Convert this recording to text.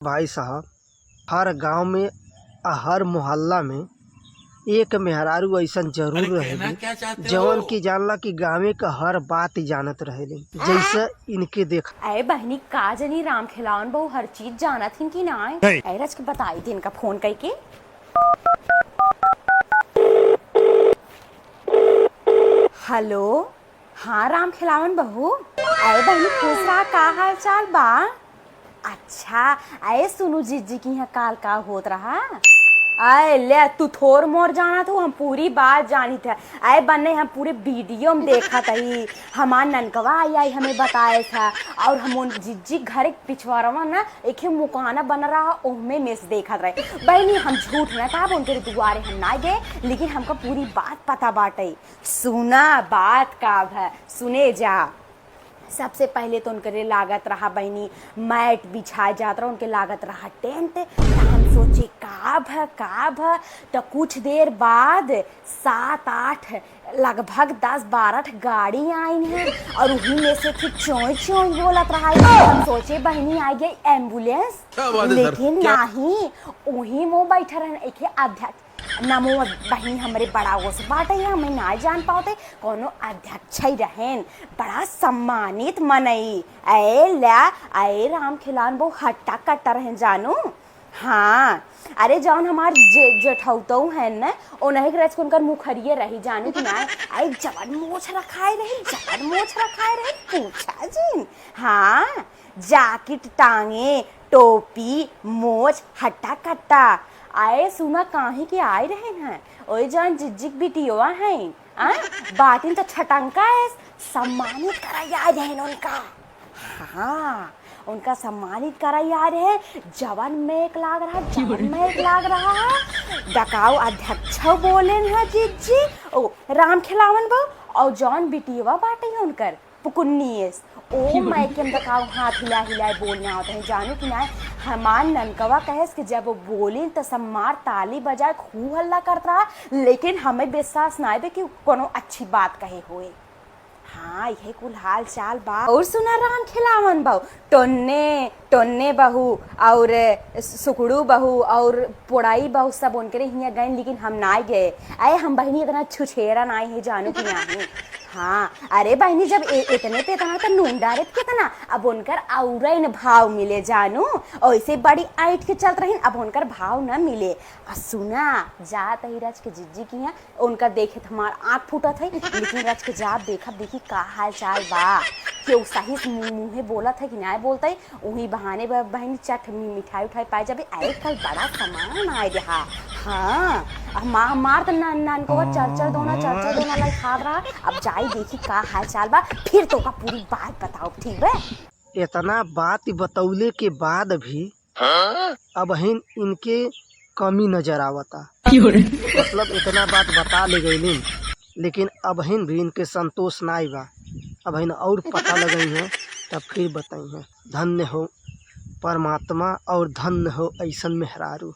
भाई साहब, हर गांव में हर मोहल्ला में एक मेहरारू अइसन जरूर रहेली जवन की जानला कि गाँव का हर बात जानत रहेली। जैसे इनके देख अरे बहनी का जनी राम खिलावन बहु हर चीज जाना थी कि ना रच के बताई थी इनका फोन करके। हेलो, हाँ राम खिलावन बहू। अरे बहनी खुश रहा, का हाल चाल बा? अच्छा, अरे सुनू जीजी की यहाँ काल का होत रहा। अरे ले तू थोर मोर जाना तो हम पूरी बात जानी थे। अरे बन्ने हम पूरे वीडियो में देखा थी, हमार ननकवा आई हमें बताया था। और हम उन जिज्जी घर पिछवाड़वा ना एक मुकाना बन रहा ओहमे में से देखा रहे। बहनी हम झूठ ना कहा, उनके दुआरे हम ना गए, लेकिन हमको पूरी बात पता बाटे। सुना बात का है, सुने जा। सबसे पहले तो उनके लागत रहा बहनी मैट बिछाया जाता रहा, उनके लागत रहा टेंट। हम सोचे काब तो कुछ देर बाद 7-8 लगभग 10-12 गाड़ी आई हैं और उन्हीं में से फिर चोई चोई बोलत रहा है। हम सोचे बहनी आ गई एम्बुलेंस, लेकिन नहीं, वही वो बैठे रहे एक अध्यक्ष नमो बहनी हमारे बड़ा वो से बात है, हमें ना जान पाते कोनो अध्यक्ष ही रहें, बड़ा सम्मानित मनई। अरे राम खिलान बहु हट्टा कट्टा रहें जानू। हाँ, अरे जौन हमार जेठौतो है न उन्हें रच को उनकर मुखरिये रही जानू कि ना। अरे जवन मोछ रखाए रही पूछा जी। हाँ, जैकेट टांगे, टोपी, मोछ, हट्टा कट्टा। आए सुना काहे के आए रहे हैं ओए जान जिज्जिक बिटिया हैं बातिन तो छटंका है, सम्मानित कराया रहे उनका। हाँ, उनका सम्मानित कराया रहे। जवान में एक लाग रहा है डकाऊ अध्यक्ष बोले हैं जिज्जी ओ राम खिलावन बहु और जौन बिटिया बाटे है उनकर पुकुन्नीस ओ मायके में डकाऊ हाथ हिलाए बोलना होता है जानू कि ना। हमार ननकवा कहेस कि जब वो बोली तो सम्मार ताली बजाए खूब हल्ला करता रहा, लेकिन हमें विश्वास ना है कि कोनो अच्छी बात कहे हुए। हाँ, यही कुल हाल चाल बा। और सुना राम खिलावन बहू, टोन्ने बहू और सुकड़ू बहू और पोड़ाई बहू सब उनके यहाँ गए, लेकिन हम ना गए। अरे हम बहनी इतना छुछेरा ना है जानू कि नहीं। हाँ, अरे बहनी जब इतने पे इतना तो नून डारे कितना, अब उनकर और भाव मिले जानू, ऐसे बड़ी ऐठ के चलत रही, अब उनकर भाव न मिले। सुना जात ही रच के जिज्जी की है उनका देखे हमार आँख फूटा था, लेकिन रच के जात देखा का हाल चाल बा क्यों सही मुँहे बोला था कि नहीं बोलता है। वही बहाने बहनी चट मिठाई उठाई पाए जब कल बड़ा सामान आए रहा। हाँ, मार तो नान को चरचर दोना लाई खा रहा। अब जाई देखी का हाल चाल बा, फिर तो का पूरी बात बताओ, ठीक है? इतना बात बतौले के बाद भी अब इनके कमी नजर आवता। मतलब इतना बात बता ले गई, लेकिन अब भी इनके संतोष ना बा। अब और पता लगई है तब फिर बताई है। धन्य हो परमात्मा और धन्य हो ऐसन मेहरारू।